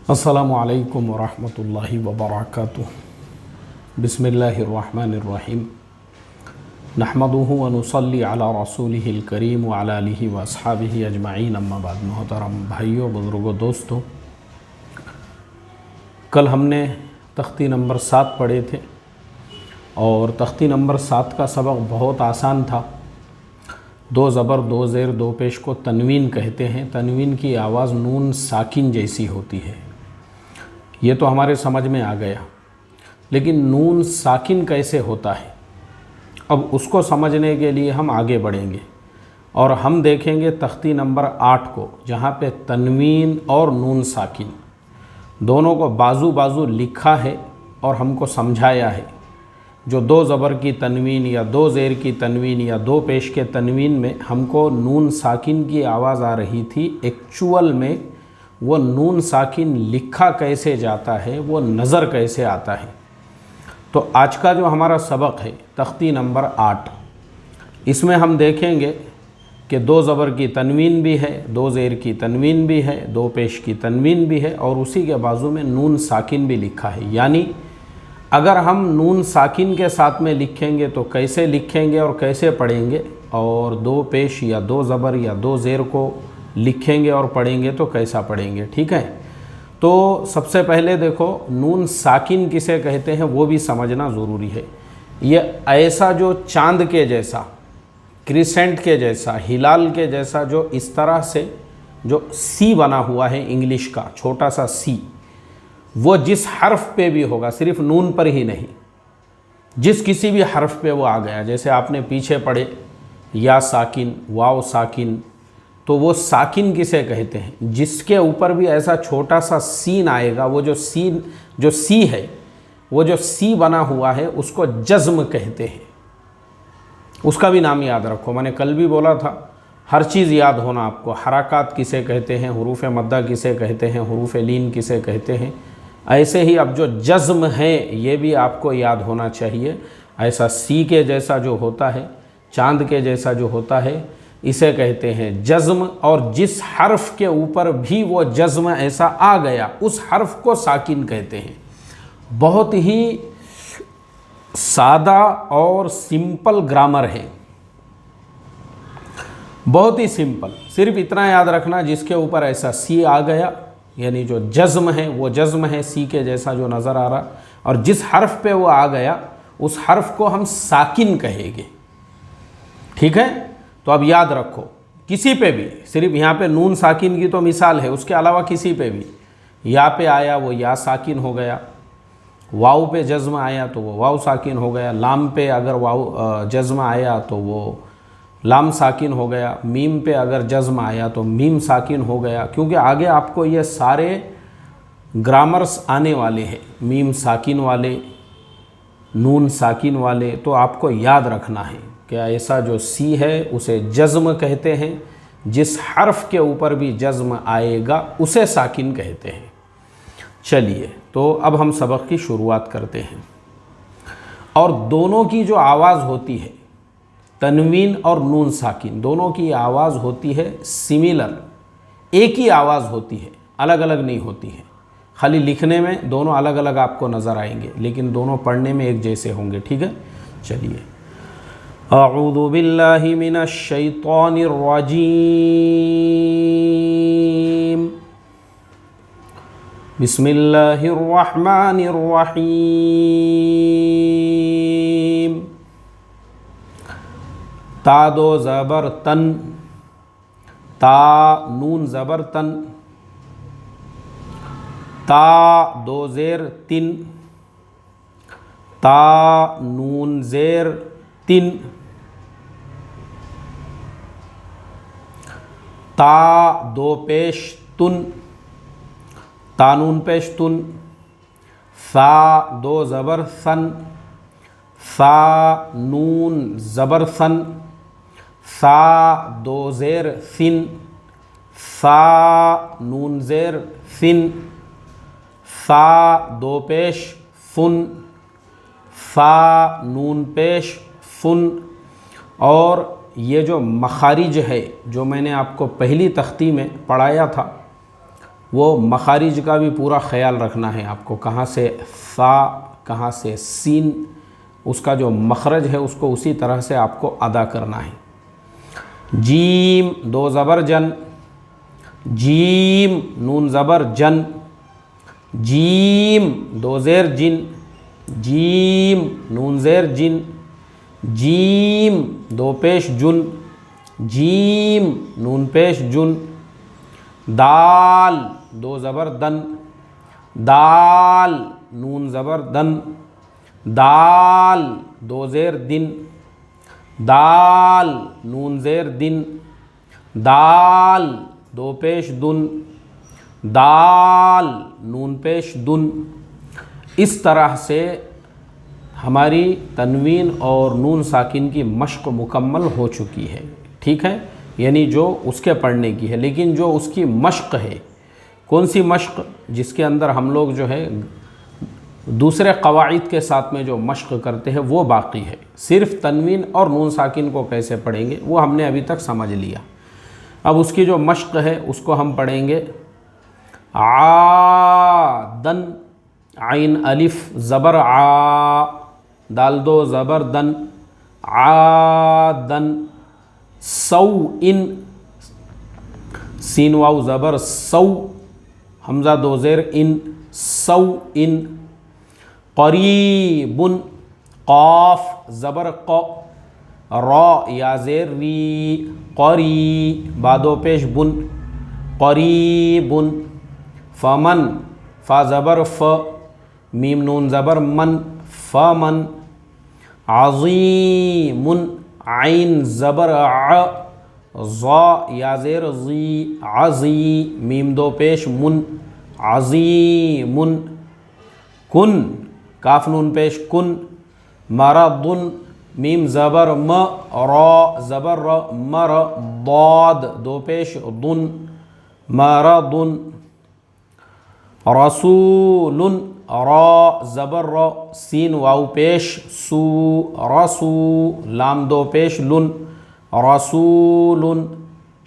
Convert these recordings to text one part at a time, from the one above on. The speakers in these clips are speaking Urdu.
السلام علیکم ورحمۃ اللہ وبرکاتہ۔ بسم اللہ الرحمن الرحیم۔ نحمدہ ونصلی علی رسولہ الکریم وعلی آلہ واصحابہ اجمعین، اما بعد۔ محترم بھائیوں، بزرگوں، دوستوں، کل ہم نے تختی نمبر 7 پڑھے تھے اور تختی نمبر 7 کا سبق بہت آسان تھا۔ 2 زبر 2 زیر 2 پیش کو تنوین کہتے ہیں۔ تنوین کی آواز نون ساکن جیسی ہوتی ہے، یہ تو ہمارے سمجھ میں آ گیا، لیکن نون ساکن کیسے ہوتا ہے، اب اس کو سمجھنے کے لیے ہم آگے بڑھیں گے اور ہم دیکھیں گے تختی نمبر 8 کو، جہاں پہ تنوین اور نون ساکن دونوں کو بازو بازو لکھا ہے اور ہم کو سمجھایا ہے۔ جو 2 زبر کی تنوین یا 2 زیر کی تنوین یا 2 پیش کے تنوین میں ہم کو نون ساکن کی آواز آ رہی تھی، ایکچول میں وہ نون ساکن لکھا کیسے جاتا ہے، وہ نظر کیسے آتا ہے۔ تو آج کا جو ہمارا سبق ہے تختی نمبر 8، اس میں ہم دیکھیں گے کہ 2 زبر کی تنوین بھی ہے، 2 زیر کی تنوین بھی ہے، 2 پیش کی تنوین بھی ہے، اور اسی کے بازو میں نون ساکن بھی لکھا ہے۔ یعنی اگر ہم نون ساکن کے ساتھ میں لکھیں گے تو کیسے لکھیں گے اور کیسے پڑھیں گے، اور 2 پیش یا 2 زبر یا 2 زیر کو لکھیں گے اور پڑھیں گے تو کیسا پڑھیں گے، ٹھیک ہے۔ تو سب سے پہلے دیکھو نون ساکن کسے کہتے ہیں وہ بھی سمجھنا ضروری ہے۔ یہ ایسا جو چاند کے جیسا، کریسنٹ کے جیسا، ہلال کے جیسا، جو اس طرح سے جو سی بنا ہوا ہے انگلش کا چھوٹا سا سی، وہ جس حرف پہ بھی ہوگا، صرف نون پر ہی نہیں، جس کسی بھی حرف پہ وہ آ گیا، جیسے آپ نے پیچھے پڑھے یا ساکن، واو ساکن، تو وہ ساکن کسے کہتے ہیں؟ جس کے اوپر بھی ایسا چھوٹا سا سین آئے گا، وہ جو سی ہے، وہ جو سی بنا ہوا ہے، اس کو جزم کہتے ہیں۔ اس کا بھی نام یاد رکھو، میں نے کل بھی بولا تھا، ہر چیز یاد ہونا آپ کو۔ حرکات کسے کہتے ہیں، حروف مدہ کسے کہتے ہیں، حروف لین کسے کہتے ہیں، ایسے ہی اب جو جزم ہے یہ بھی آپ کو یاد ہونا چاہیے۔ ایسا سی کے جیسا جو ہوتا ہے، چاند کے جیسا جو ہوتا ہے، اسے کہتے ہیں جزم، اور جس حرف کے اوپر بھی وہ جزم ایسا آ گیا اس حرف کو ساکن کہتے ہیں۔ بہت ہی سادہ اور سمپل گرامر ہے، بہت ہی سمپل۔ صرف اتنا یاد رکھنا، جس کے اوپر ایسا سی آ گیا، یعنی جو جزم ہے وہ جزم ہے سی کے جیسا جو نظر آ رہا، اور جس حرف پہ وہ آ گیا اس حرف کو ہم ساکن کہیں گے، ٹھیک ہے۔ تو اب یاد رکھو، کسی پہ بھی، صرف یہاں پہ نون ساکن کی تو مثال ہے، اس کے علاوہ کسی پہ بھی یا پہ آیا وہ یا ساکن ہو گیا، واو پہ جزم آیا تو وہ واو ساکن ہو گیا، لام پہ اگر واو جزم آیا تو وہ لام ساکن ہو گیا، میم پہ اگر جزم آیا تو میم ساکن ہو گیا، کیونکہ آگے آپ کو یہ سارے گرامرز آنے والے ہیں، میم ساکن والے، نون ساکن والے، تو آپ کو یاد رکھنا ہے کہ ایسا جو سی ہے اسے جزم کہتے ہیں، جس حرف کے اوپر بھی جزم آئے گا اسے ساکن کہتے ہیں۔ چلیے، تو اب ہم سبق کی شروعات کرتے ہیں۔ اور دونوں کی جو آواز ہوتی ہے، تنوین اور نون ساکن، دونوں کی آواز ہوتی ہے سملر، ایک ہی آواز ہوتی ہے، الگ الگ نہیں ہوتی ہے۔ خالی لکھنے میں دونوں الگ الگ آپ کو نظر آئیں گے، لیکن دونوں پڑھنے میں ایک جیسے ہوں گے، ٹھیک ہے۔ چلیے، اعوذ باللہ من الشیطان الرجیم، بسم اللہ الرحمن الرحیم۔ تا 2 زبر تن، تا نون زبر تن، تا 2 زیر تن، تا نون زیر تن، تا 2 پیش تن، تا نون پیش تن، ثا 2 زبر ثن، ثا نون زبر ثن، ثا 2 زیر ثن، ثا نون زیر ثن، ثا 2 پیش فن، ثا نون پیش فن۔ اور یہ جو مخارج ہے جو میں نے آپ کو پہلی تختی میں پڑھایا تھا، وہ مخارج کا بھی پورا خیال رکھنا ہے آپ کو، کہاں سے فا کہاں سے سین، اس کا جو مخرج ہے اس کو اسی طرح سے آپ کو ادا کرنا ہے۔ جیم دو زبر جن، جیم نون زبر جن، جیم دو زیر جن، جیم نون زیر جن، جیم دو پیش جن، جیم نون پیش جن، دال دو زبر دن، دال نون زبر دن، دال دو زیر دن، دال نون زیر دن، دال دو پیش دن، دال نون پیش دن۔ اس طرح سے ہماری تنوین اور نون ساکن کی مشق مکمل ہو چکی ہے، ٹھیک ہے، یعنی جو اس کے پڑھنے کی ہے، لیکن جو اس کی مشق ہے، کون سی مشق؟ جس کے اندر ہم لوگ جو ہے دوسرے قواعد کے ساتھ میں جو مشق کرتے ہیں وہ باقی ہے۔ صرف تنوین اور نون ساکن کو کیسے پڑھیں گے وہ ہم نے ابھی تک سمجھ لیا۔ اب اس کی جو مشق ہے اس کو ہم پڑھیں گے۔ عادن، عین الف زبر آ، دال دو زبر دن، عادن، سوءن، سین واو زبر سو، حمزہ دو زیر ان، سوءن، قریبن، قاف زبر ق، را یا زیر ری، قری، بادو پیش بن، قریبن، فمن، فا زبر ف، میم نون زبر من، فمن، عظیم، عین زبر ع، ضا یا زیر زی، عظی، میم دو پیش من، عظیم، کن، کاف نون پیش کن، مرضن، میم زبر م، را زبر ر، مر، ضاد دو پیش ضن، مرضن، رسول، را زبر ر، سین واو پیش سو، رسو، لام دو پیش لن، رسول،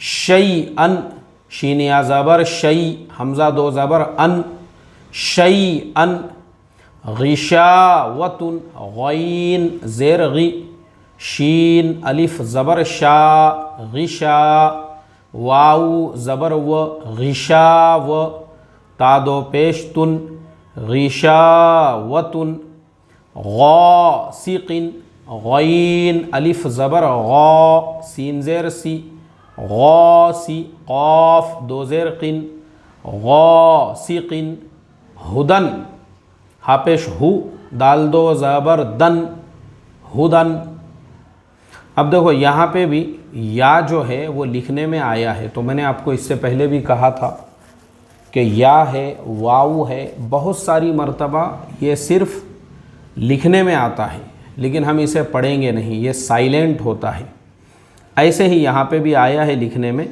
شیئن، شین یا زبر شی، حمزہ دو زبر ان، شیئن، غشاوۃ، غین زیر غی، شین الف زبر شا، غشا، واو زبر و، غشاو، تا دو پیش تن، غشاوۃ، غاسق، غین الف زبر غا، سین زیر سی، غاسی، قاف دو زیر قن، غاسق، ہدن، ہا پیش ہو، دال دو زبر دن، ہدن۔ اب دیکھو یہاں پہ بھی یا جو ہے وہ لکھنے میں آیا ہے، تو میں نے آپ کو اس سے پہلے بھی کہا تھا کہ یا ہے، واو ہے، بہت ساری مرتبہ یہ صرف لکھنے میں آتا ہے لیکن ہم اسے پڑھیں گے نہیں، یہ سائلنٹ ہوتا ہے۔ ایسے ہی یہاں پہ بھی آیا ہے لکھنے میں۔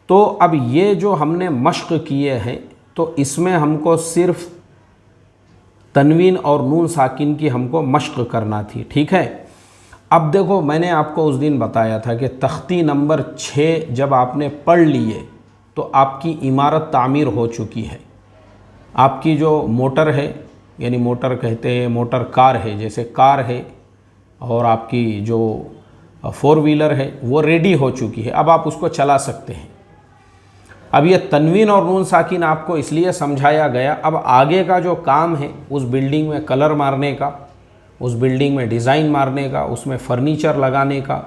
تو اب یہ جو ہم نے مشق کیے ہیں تو اس میں ہم کو صرف تنوین اور نون ساکن کی ہم کو مشق کرنا تھی، ٹھیک ہے۔ اب دیکھو میں نے آپ کو اس دن بتایا تھا کہ تختی نمبر 6 جب آپ نے پڑھ لیے تو آپ کی عمارت تعمیر ہو چکی ہے۔ آپ کی جو موٹر ہے، یعنی موٹر کہتے ہیں، موٹر کار ہے، جیسے کار ہے، اور آپ کی جو 4 ویلر ہے وہ ریڈی ہو چکی ہے، اب آپ اس کو چلا سکتے ہیں۔ اب یہ تنوین اور نون ساکن آپ کو اس لیے سمجھایا گیا، اب آگے کا جو کام ہے اس بلڈنگ میں کلر مارنے کا، اس بلڈنگ میں ڈیزائن مارنے کا، اس میں فرنیچر لگانے کا،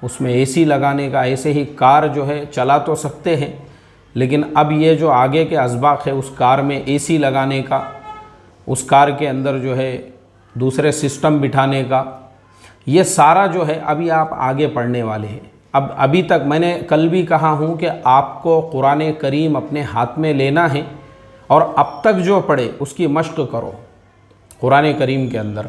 اس میں اے سی لگانے کا، ایسے ہی کار جو ہے چلا تو سکتے ہیں لیکن اب یہ جو آگے کے اسباق ہے اس کار میں اے سی لگانے کا، اس کار کے اندر جو ہے دوسرے سسٹم بٹھانے کا، یہ سارا جو ہے ابھی آپ آگے پڑھنے والے ہیں۔ ابھی تک میں نے کل بھی کہا ہوں کہ آپ کو قرآن کریم اپنے ہاتھ میں لینا ہے اور اب تک جو پڑھے اس کی مشق کرو قرآن کریم کے اندر۔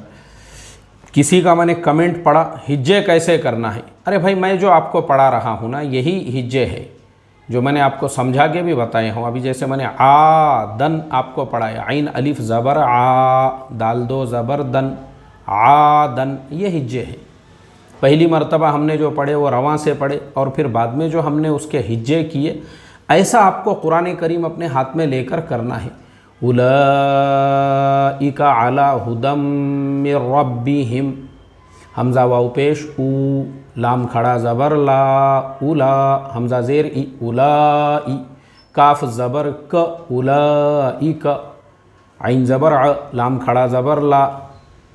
کسی کا میں نے کمنٹ پڑھا ہجے کیسے کرنا ہے، ارے بھائی میں جو آپ کو پڑھا رہا ہوں نا یہی ہجے ہے جو میں نے آپ کو سمجھا کے بھی بتائے ہوں۔ ابھی جیسے میں نے عادن آپ کو پڑھایا، عین الف زبر آ، دال دو زبر دن، عادن، یہ ہجے ہے۔ پہلی مرتبہ ہم نے جو پڑھے وہ رواں سے پڑھے اور پھر بعد میں جو ہم نے اس کے ہجے کیے، ایسا آپ کو قرآن کریم اپنے ہاتھ میں لے کر کرنا ہے۔ اولئک علی ھدی من ربہم، حمزہ واو پیش او، لام کھڑا زبر لا، اولا، حمزہ زیر ای، اولائی، کاف زبر ک، اولئک، عین زبر ع، لام کھڑا زبر لا،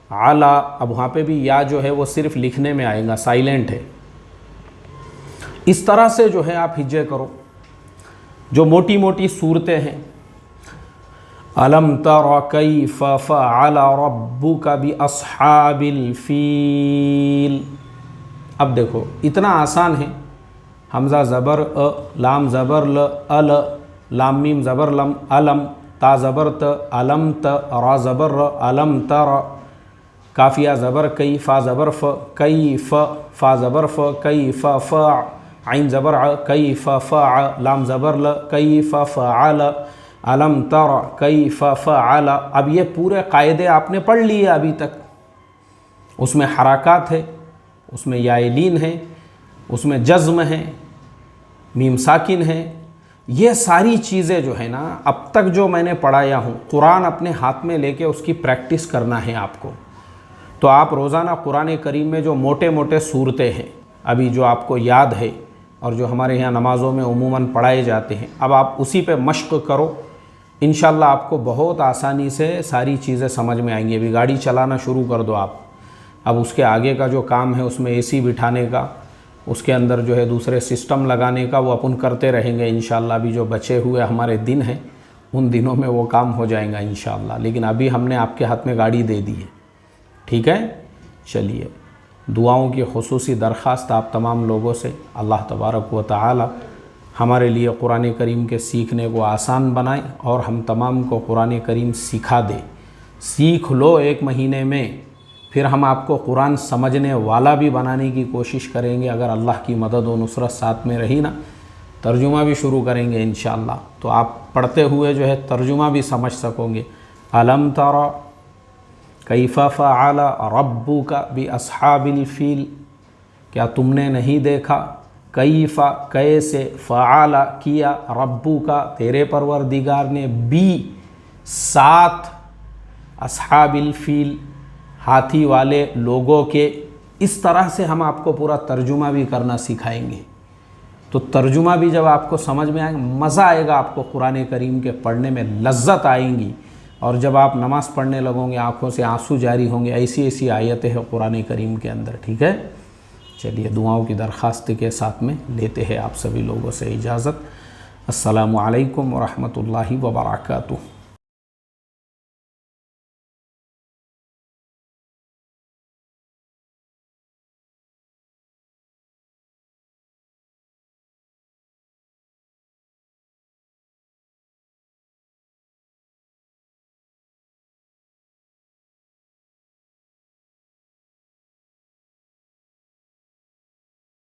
علا، اب وہاں پہ بھی یا جو ہے وہ صرف لکھنے میں آئے گا، سائلنٹ ہے۔ اس طرح سے جو ہے آپ ہجے کرو۔ جو موٹی موٹی صورتیں ہیں، الم تر کیف فعل ربک باصحاب الفیل، اب دیکھو اتنا آسان ہے، حمزہ زبر ا، لام زبر ل، ال، لام میم زبر لم، علم، تا زبر ت، علم ت، را زبر ر، علم تر، کافیہ زبر کئی، فا زبر ف، کیف، فا زبر ف، کیف فع، عین زبر ع، کیف فع، لام زبر ل، کیف فعل، علم تر کیف فعل۔ اب یہ پورے قاعدے آپ نے پڑھ لیے ابھی تک، اس میں حرکات ہے، اس میں یائلین ہے، اس میں جزم ہے، میم ساکن ہے، یہ ساری چیزیں جو ہے نا اب تک جو میں نے پڑھایا ہوں، قرآن اپنے ہاتھ میں لے کے اس کی پریکٹس کرنا ہے آپ کو۔ تو آپ روزانہ قرآن کریم میں جو موٹے موٹے صورتیں ہیں ابھی جو آپ کو یاد ہے اور جو ہمارے یہاں نمازوں میں عموماً پڑھائے جاتے ہیں، اب آپ اسی پہ مشق کرو، انشاءاللہ آپ کو بہت آسانی سے ساری چیزیں سمجھ میں آئیں گی۔ ابھی گاڑی چلانا شروع کر دو آپ، اب اس کے آگے کا جو کام ہے اس میں اے سی بٹھانے کا، اس کے اندر جو ہے دوسرے سسٹم لگانے کا، وہ اپن کرتے رہیں گے انشاءاللہ۔ ابھی جو بچے ہوئے ہمارے دن ہیں ان دنوں میں وہ کام ہو جائیں گا انشاءاللہ، لیکن ابھی ہم نے آپ کے ہاتھ میں گاڑی دے دی ہے، ٹھیک ہے؟ چلیے، دعاؤں کی خصوصی درخواست آپ تمام لوگوں سے، اللہ تبارک و تعالی ہمارے لیے قرآن کریم کے سیکھنے کو آسان بنائے اور ہم تمام کو قرآن کریم سکھا دے۔ سیکھ لو ایک مہینے میں، پھر ہم آپ کو قرآن سمجھنے والا بھی بنانے کی کوشش کریں گے، اگر اللہ کی مدد و نصرت ساتھ میں رہی نا۔ ترجمہ بھی شروع کریں گے انشاءاللہ، تو آپ پڑھتے ہوئے جو ہے ترجمہ بھی سمجھ سکو گے۔ الم تر کیف فعل ربک باصحاب الفیل، کیا تم نے نہیں دیکھا، کیف کیسے، فعل کیا، ربک تیرے پروردگار نے، بھی ساتھ، اصحاب الفیل ہاتھی والے لوگوں کے۔ اس طرح سے ہم آپ کو پورا ترجمہ بھی کرنا سکھائیں گے۔ تو ترجمہ بھی جب آپ کو سمجھ میں آئے گا، مزہ آئے گا آپ کو قرآن کریم کے پڑھنے میں، لذت آئیں گی، اور جب آپ نماز پڑھنے لگوں گے آنکھوں سے آنسو جاری ہوں گے۔ ایسی ایسی آیتیں ہیں قرآن کریم کے اندر، ٹھیک ہے؟ چلیے، دعاؤں کی درخواست کے ساتھ میں لیتے ہیں آپ سبھی لوگوں سے اجازت۔ السلام علیکم ورحمۃ اللہ وبرکاتہ۔